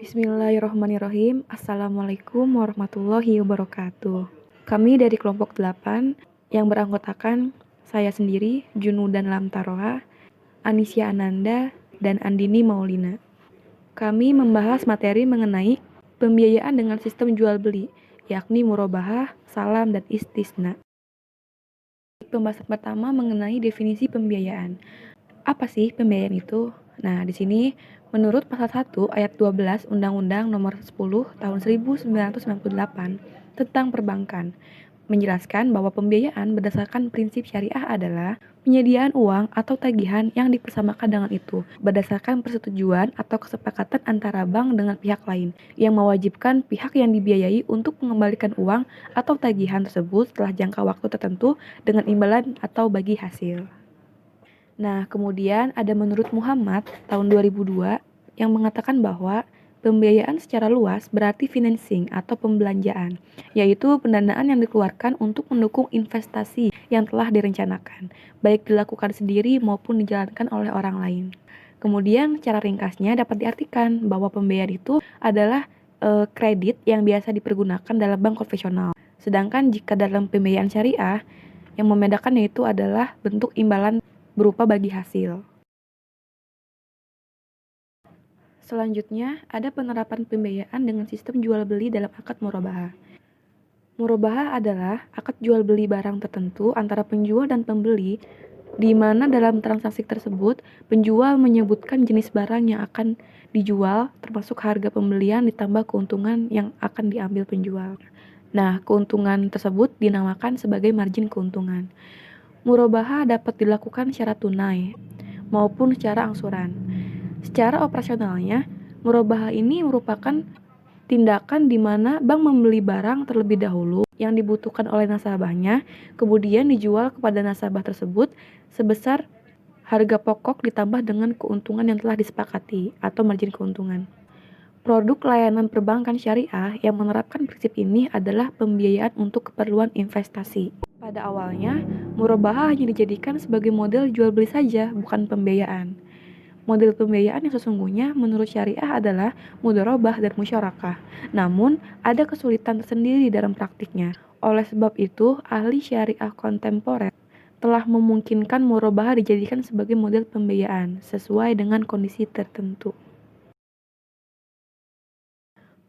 Bismillahirrahmanirrahim. Assalamualaikum warahmatullahi wabarakatuh. Kami dari kelompok 8 yang beranggotakan saya sendiri, Junudan Lamtaroha, Anisya Ananda, dan Andini Maulina. Kami membahas materi mengenai pembiayaan dengan sistem jual beli, yakni murabahah, salam, dan istisna. Pembahasan pertama mengenai definisi pembiayaan. Apa sih pembiayaan itu? Nah, di sini menurut pasal 1 ayat 12 Undang-Undang Nomor 10 Tahun 1998 tentang perbankan menjelaskan bahwa pembiayaan berdasarkan prinsip syariah adalah penyediaan uang atau tagihan yang dipersamakan dengan itu berdasarkan persetujuan atau kesepakatan antara bank dengan pihak lain yang mewajibkan pihak yang dibiayai untuk mengembalikan uang atau tagihan tersebut setelah jangka waktu tertentu dengan imbalan atau bagi hasil. Nah, kemudian ada menurut Muhammad tahun 2002 yang mengatakan bahwa pembiayaan secara luas berarti financing atau pembelanjaan, yaitu pendanaan yang dikeluarkan untuk mendukung investasi yang telah direncanakan, baik dilakukan sendiri maupun dijalankan oleh orang lain. Kemudian, cara ringkasnya dapat diartikan bahwa pembiayaan itu adalah kredit yang biasa dipergunakan dalam bank konvensional. Sedangkan jika dalam pembiayaan syariah, yang membedakannya itu adalah bentuk imbalan berupa bagi hasil. Selanjutnya, ada penerapan pembiayaan dengan sistem jual beli dalam akad murabahah. Murabahah adalah akad jual beli barang tertentu antara penjual dan pembeli, di mana dalam transaksi tersebut penjual menyebutkan jenis barang yang akan dijual, termasuk harga pembelian ditambah keuntungan yang akan diambil penjual. Nah, keuntungan tersebut dinamakan sebagai margin keuntungan. Murabahah dapat dilakukan secara tunai maupun secara angsuran. Secara operasionalnya, murabahah ini merupakan tindakan di mana bank membeli barang terlebih dahulu yang dibutuhkan oleh nasabahnya, kemudian dijual kepada nasabah tersebut sebesar harga pokok ditambah dengan keuntungan yang telah disepakati atau margin keuntungan. Produk layanan perbankan syariah yang menerapkan prinsip ini adalah pembiayaan untuk keperluan investasi. Pada awalnya, murabahah hanya dijadikan sebagai model jual beli saja, bukan pembiayaan. Model pembiayaan yang sesungguhnya menurut syariah adalah mudharabah dan musyarakah. Namun, ada kesulitan tersendiri dalam praktiknya. Oleh sebab itu, ahli syariah kontemporer telah memungkinkan murabahah dijadikan sebagai model pembiayaan sesuai dengan kondisi tertentu.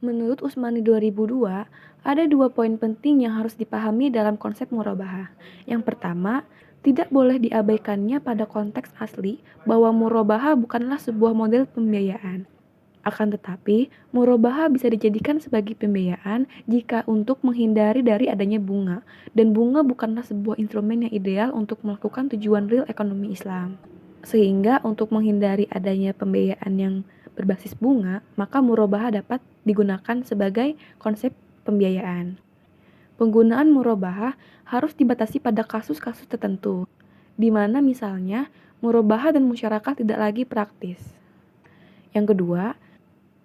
Menurut Usmani 2002, ada 2 poin penting yang harus dipahami dalam konsep murabahah. Yang pertama, tidak boleh diabaikannya pada konteks asli bahwa murabahah bukanlah sebuah model pembiayaan. Akan tetapi, murabahah bisa dijadikan sebagai pembiayaan jika untuk menghindari dari adanya bunga, dan bunga bukanlah sebuah instrumen yang ideal untuk melakukan tujuan real ekonomi Islam. Sehingga untuk menghindari adanya pembiayaan yang berbasis bunga, maka murabahah dapat digunakan sebagai konsep pembiayaan. Penggunaan murabahah harus dibatasi pada kasus-kasus tertentu, di mana misalnya murabahah dan musyarakah tidak lagi praktis. Yang kedua,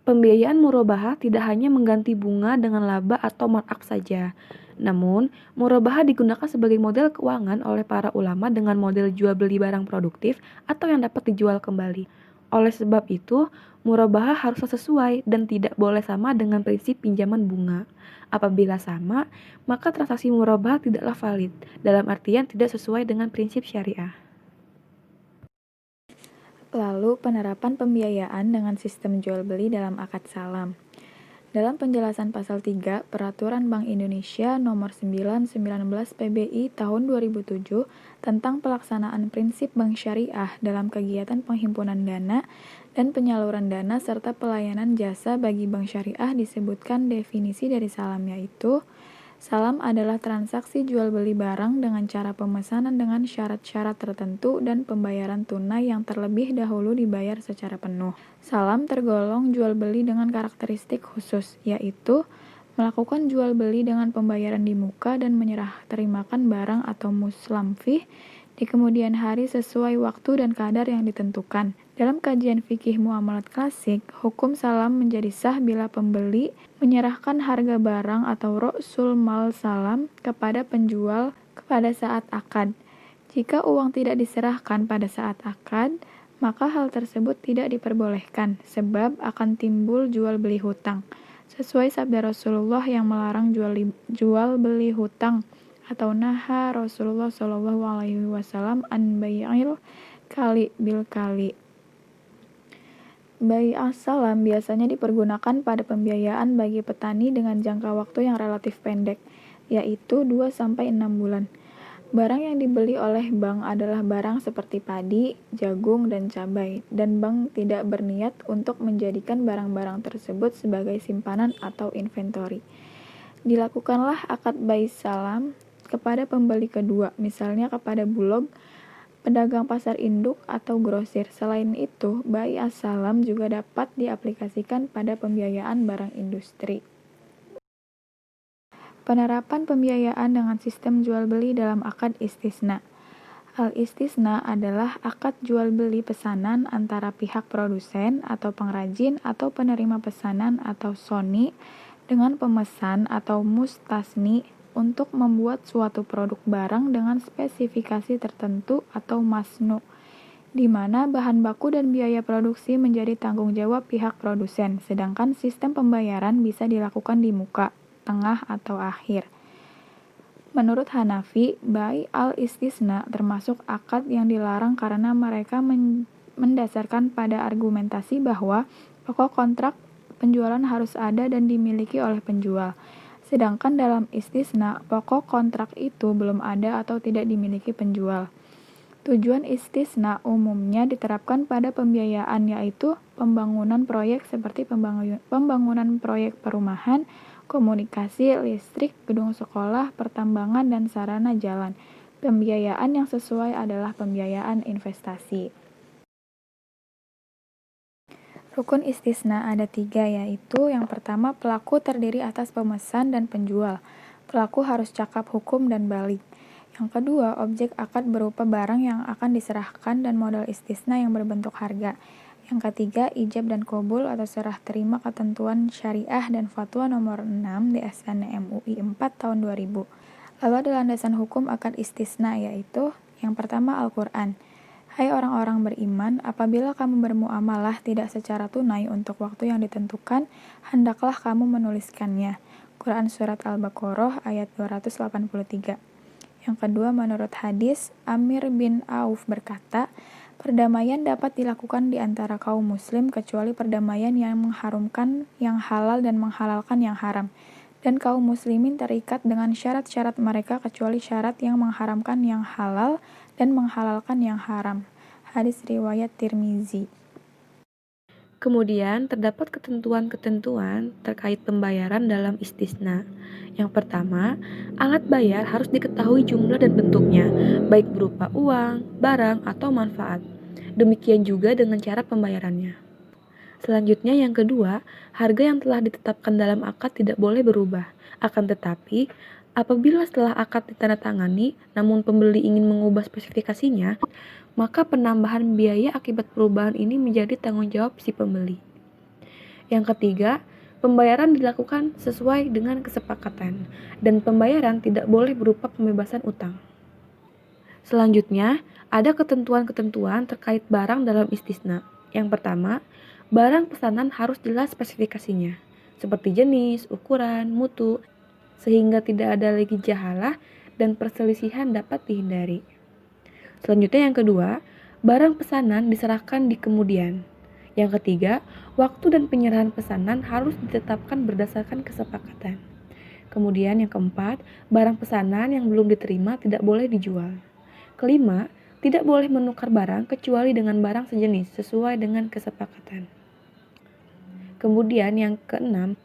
pembiayaan murabahah tidak hanya mengganti bunga dengan laba atau markup saja. Namun, murabahah digunakan sebagai model keuangan oleh para ulama dengan model jual beli barang produktif atau yang dapat dijual kembali. Oleh sebab itu, murabahah harus sesuai dan tidak boleh sama dengan prinsip pinjaman bunga. Apabila sama, maka transaksi murabahah tidaklah valid, dalam artian tidak sesuai dengan prinsip syariah. Lalu, penerapan pembiayaan dengan sistem jual beli dalam akad salam. Dalam penjelasan pasal 3 Peraturan Bank Indonesia Nomor 9/19 PBI Tahun 2007 tentang pelaksanaan prinsip bank syariah dalam kegiatan penghimpunan dana dan penyaluran dana serta pelayanan jasa bagi bank syariah disebutkan definisi dari salam, yaitu salam adalah transaksi jual beli barang dengan cara pemesanan dengan syarat-syarat tertentu dan pembayaran tunai yang terlebih dahulu dibayar secara penuh. Salam tergolong jual beli dengan karakteristik khusus, yaitu melakukan jual beli dengan pembayaran di muka dan menyerah terimakan barang atau muslam fih di kemudian hari sesuai waktu dan kadar yang ditentukan. Dalam kajian fikih muamalat klasik, hukum salam menjadi sah bila pembeli menyerahkan harga barang atau ra'sul mal salam kepada penjual pada saat akad. Jika uang tidak diserahkan pada saat akad, maka hal tersebut tidak diperbolehkan, sebab akan timbul jual beli hutang. Sesuai sabda Rasulullah yang melarang jual beli hutang, atau naha Rasulullah Shallallahu Alaihi Wasallam an bai'il kali bil kali. Bai as-salam biasanya dipergunakan pada pembiayaan bagi petani dengan jangka waktu yang relatif pendek, yaitu 2-6 bulan. Barang yang dibeli oleh bank adalah barang seperti padi, jagung, dan cabai, dan bank tidak berniat untuk menjadikan barang-barang tersebut sebagai simpanan atau inventori. Dilakukanlah akad bai salam kepada pembeli kedua, misalnya kepada bulog, pedagang pasar induk, atau grosir. Selain itu, bai as-salam juga dapat diaplikasikan pada pembiayaan barang industri. Penerapan pembiayaan dengan sistem jual beli dalam akad istisna. Al-istisna adalah akad jual beli pesanan antara pihak produsen atau pengrajin atau penerima pesanan atau soni dengan pemesan atau mustasni untuk membuat suatu produk barang dengan spesifikasi tertentu atau masnu, di mana bahan baku dan biaya produksi menjadi tanggung jawab pihak produsen, sedangkan sistem pembayaran bisa dilakukan di muka, tengah, atau akhir. Menurut Hanafi, bai al-istisna termasuk akad yang dilarang karena mereka mendasarkan pada argumentasi bahwa pokok kontrak penjualan harus ada dan dimiliki oleh penjual. Sedangkan dalam istisna, pokok kontrak itu belum ada atau tidak dimiliki penjual. Tujuan istisna umumnya diterapkan pada pembiayaan, yaitu pembangunan proyek seperti pembangunan proyek perumahan, komunikasi, listrik, gedung sekolah, pertambangan, dan sarana jalan. Pembiayaan yang sesuai adalah pembiayaan investasi. Rukun istisna ada 3, yaitu yang pertama, pelaku terdiri atas pemesan dan penjual. Pelaku harus cakap hukum dan balik. Yang kedua, objek akad berupa barang yang akan diserahkan dan modal istisna yang berbentuk harga. Yang ketiga, ijab dan qabul atau serah terima ketentuan syariah dan fatwa nomor 6 DSN MUI 4 tahun 2000. Lalu ada landasan hukum akad istisna, yaitu yang pertama Al-Quran. Hai orang-orang beriman, apabila kamu bermuamalah tidak secara tunai untuk waktu yang ditentukan, hendaklah kamu menuliskannya. Quran Surat Al-Baqarah ayat 283. Yang kedua, menurut hadis, Amir bin Auf berkata, perdamaian dapat dilakukan di antara kaum muslim kecuali perdamaian yang mengharumkan yang halal dan menghalalkan yang haram. Dan kaum muslimin terikat dengan syarat-syarat mereka kecuali syarat yang mengharamkan yang halal dan menghalalkan yang haram. Hadis riwayat Tirmizi. Kemudian terdapat ketentuan-ketentuan terkait pembayaran dalam istisna. Yang pertama, alat bayar harus diketahui jumlah dan bentuknya, baik berupa uang, barang, atau manfaat. Demikian juga dengan cara pembayarannya. Selanjutnya yang kedua, harga yang telah ditetapkan dalam akad tidak boleh berubah. Akan tetapi, apabila setelah akad ditandatangani, namun pembeli ingin mengubah spesifikasinya, maka penambahan biaya akibat perubahan ini menjadi tanggung jawab si pembeli. Yang ketiga, pembayaran dilakukan sesuai dengan kesepakatan, dan pembayaran tidak boleh berupa pembebasan utang. Selanjutnya, ada ketentuan-ketentuan terkait barang dalam istisna. Yang pertama, barang pesanan harus jelas spesifikasinya, seperti jenis, ukuran, mutu, sehingga tidak ada lagi jahalah dan perselisihan dapat dihindari. Selanjutnya yang kedua, barang pesanan diserahkan di kemudian. Yang ketiga, waktu dan penyerahan pesanan harus ditetapkan berdasarkan kesepakatan. Kemudian yang keempat, barang pesanan yang belum diterima tidak boleh dijual. Kelima, tidak boleh menukar barang kecuali dengan barang sejenis sesuai dengan kesepakatan. Kemudian yang keenam,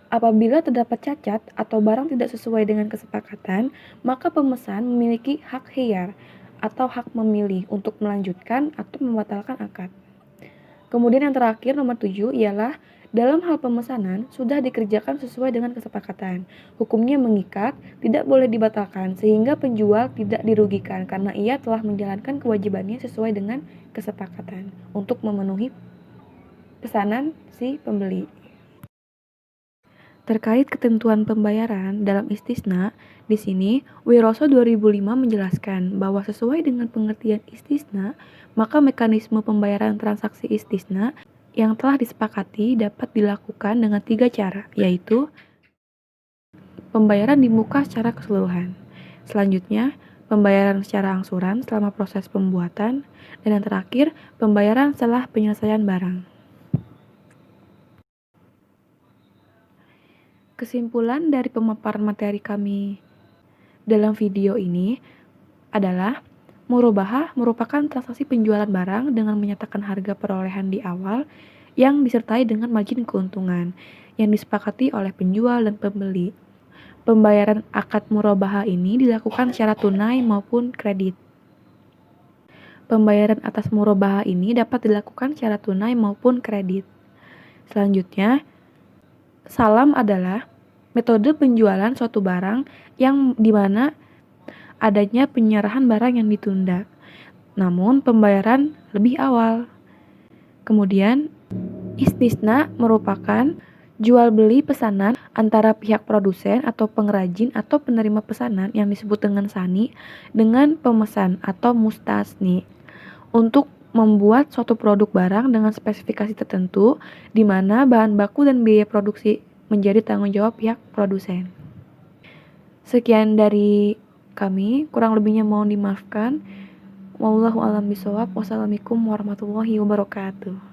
apabila terdapat cacat atau barang tidak sesuai dengan kesepakatan, maka pemesan memiliki hak khiyar atau hak memilih untuk melanjutkan atau membatalkan akad. Kemudian yang terakhir nomor 7 ialah dalam hal pemesanan sudah dikerjakan sesuai dengan kesepakatan. Hukumnya mengikat, tidak boleh dibatalkan sehingga penjual tidak dirugikan karena ia telah menjalankan kewajibannya sesuai dengan kesepakatan untuk memenuhi pesanan si pembeli. Terkait ketentuan pembayaran dalam istisna, di sini Wiroso 2005 menjelaskan bahwa sesuai dengan pengertian istisna, maka mekanisme pembayaran transaksi istisna yang telah disepakati dapat dilakukan dengan 3 cara, yaitu pembayaran di muka secara keseluruhan. Selanjutnya, pembayaran secara angsuran selama proses pembuatan, dan yang terakhir, pembayaran setelah penyelesaian barang. Kesimpulan dari pemaparan materi kami dalam video ini adalah murabahah merupakan transaksi penjualan barang dengan menyatakan harga perolehan di awal yang disertai dengan margin keuntungan yang disepakati oleh penjual dan pembeli. Pembayaran akad murabahah ini dilakukan secara tunai maupun kredit. Pembayaran atas murabahah ini dapat dilakukan secara tunai maupun kredit. Selanjutnya, salam adalah metode penjualan suatu barang yang dimana adanya penyerahan barang yang ditunda, namun pembayaran lebih awal. Kemudian, istisna merupakan jual beli pesanan antara pihak produsen atau pengrajin atau penerima pesanan yang disebut dengan sani dengan pemesan atau mustasni untuk membuat suatu produk barang dengan spesifikasi tertentu di mana bahan baku dan biaya produksi menjadi tanggung jawab pihak produsen. Sekian dari kami, kurang lebihnya mohon dimaafkan. Wallahu a'lam bishawab. Wassalamualaikum warahmatullahi wabarakatuh.